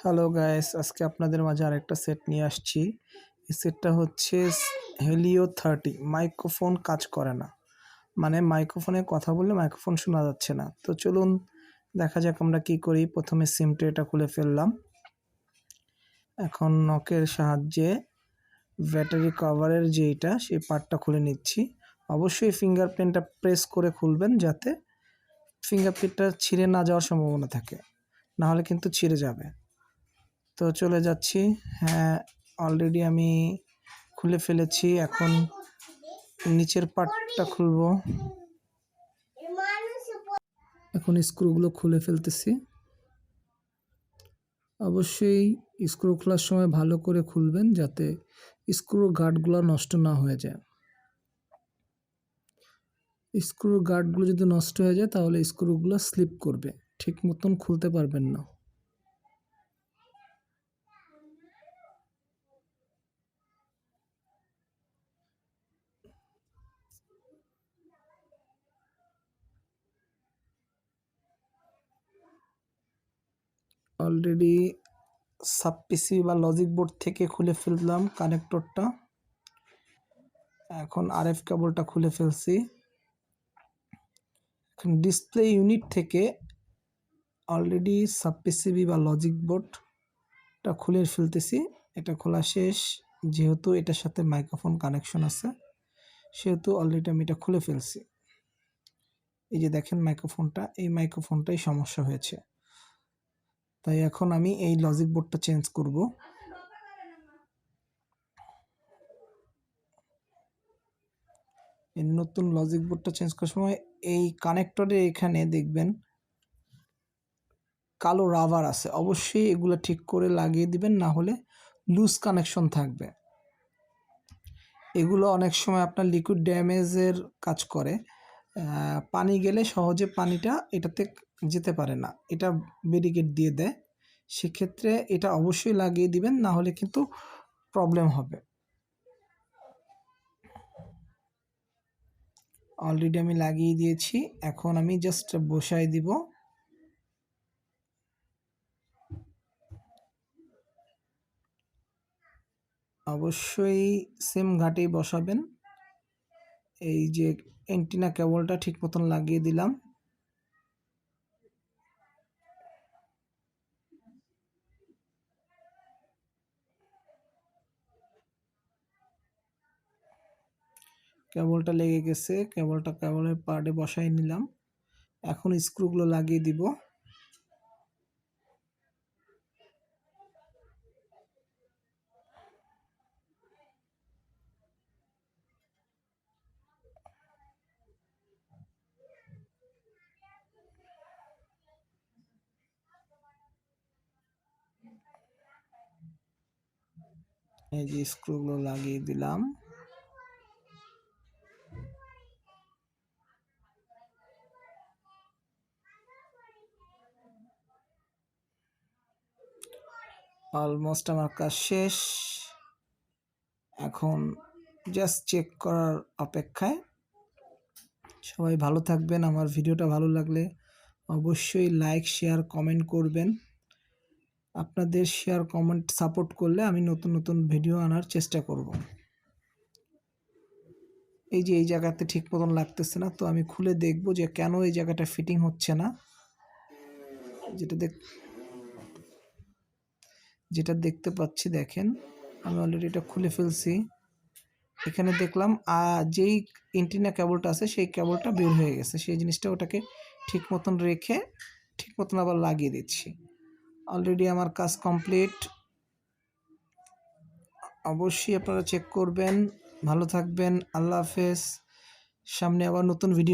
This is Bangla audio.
হ্যালো গাইস, আজকে আপনাদের মাঝে আরেকটা সেট নিয়ে আসছি। এই সেটটা হচ্ছে হেলিও 30। মাইক্রোফোন কাজ করে না, মানে মাইক্রোফোনে কথা বললে মাইক্রোফোন শোনা যাচ্ছে না। তো চলুন দেখা যাক আমরা কি করি। প্রথমে সিম ট্রেটা খুলে ফেললাম। এখন নকের সাহায্যে ব্যাটারি কভারের যেটা সেই পার্টটা খুলে নিচ্ছি। অবশ্যই ফিঙ্গারপ্রিন্টটা প্রেস করে খুলবেন, যাতে ফিঙ্গারপ্রিন্টটা ছিঁড়ে না যাওয়ার সম্ভাবনা থাকে, না হলে কিন্তু ছিঁড়ে যাবে। তো চলে যাচ্ছি। হ্যাঁ, অলরেডি আমি খুলে ফেলেছি। এখন নিচের পার্টটা খুলবো। এখন স্ক্রুগুলো খুলে ফেলতেছি। অবশ্যই স্ক্রু খোলার সময় ভালো করে খুলবেন, যাতে স্ক্রুর গার্ডগুলো নষ্ট না হয়ে যায়। স্ক্রুর গার্ডগুলো যদি নষ্ট হয়ে যায় তাহলে স্ক্রুগুলো স্লিপ করবে, ঠিক মতন খুলতে পারবেন না। অলরেডি সাব পিসি বা লজিক বোর্ড থেকে খুলে ফেললাম কানেক্টরটা। এখন আরএফ কেবলটা খুলে ফেলছি। এখন ডিসপ্লে ইউনিট থেকে অলরেডি সাব পিসিবি বা লজিক বোর্ডটা খুলে ফেলতেছি। এটা খোলা শেষ। যেহেতু এটার সাথে মাইক্রোফোন কানেকশন আছে, সেহেতু অলরেডি আমি এটা খুলে ফেলছি। এই যে দেখেন মাইক্রোফোনটা, এই মাইক্রোফোনটাই সমস্যা হয়েছে। তাই এখন আমি এই লজিক বোর্ডটা চেঞ্জ করব। এই নতুন লজিক বোর্ডটা চেঞ্জ করার সময় এই কানেক্টরে এখানে দেখবেন কালো রাবার আছে, অবশ্যই এগুলো ঠিক করে লাগিয়ে দিবেন, না হলে লুজ কানেকশন থাকবে। এগুলো অনেক সময় আপনার লিকুইড ড্যামেজের কাজ করে। পানি গেলে সহজে পানিটা এটাতে যেতে পারে না, এটা ব্যারিকেড দিয়ে দেয়। সেক্ষেত্রে এটা অবশ্যই লাগিয়ে দিবেন, না হলে কিন্তু প্রবলেম হবে। অলরেডি আমি লাগিয়ে দিয়েছি। এখন আমি জাস্ট বসাই দিব। অবশ্যই সেম ঘাটেই বসাবেন। এই যে অ্যান্টেনা কেবলটা ঠিক মতন লাগিয়ে দিলাম। কেবলটা লেগে গেছে, কেবলের পার্টে বসাই নিলাম। এখন স্ক্রুগুলো লাগিয়ে দিব। এই যে স্ক্রুগুলো লাগিয়ে দিলাম। অলমোস্ট আমার কাজ শেষ। এখন জাস্ট চেক করার অপেক্ষায়। সবাই ভালো থাকবেন। আমার ভিডিওটা ভালো লাগলে অবশ্যই লাইক, শেয়ার, কমেন্ট করবেন। আপনাদের শেয়ার, কমেন্ট, সাপোর্ট করলে আমি নতুন নতুন ভিডিও আনার চেষ্টা করব। এই যে এই জায়গাতে ঠিক মতন লাগতেছে না, তো আমি খুলে দেখব যে কেন এই জায়গাটা ফিটিং হচ্ছে না। যেটা দেখতে পাচ্ছি, দেখেন আমি অলরেডি এটা খুলে ফেলছি। এখানে দেখলাম যেই অ্যান্টেনা কেবলটা আছে সেই কেবলটা বের হয়ে গেছে। সেই জিনিসটা ওটাকে ঠিক মতন রেখে ঠিক মতন আবার লাগিয়ে দিচ্ছি। অলরেডি আমার কাজ কমপ্লিট। অবশ্যই আপনারা চেক করবেন। ভালো থাকবেন। আল্লাহ হাফেজ। সামনে আবার নতুন ভিডিও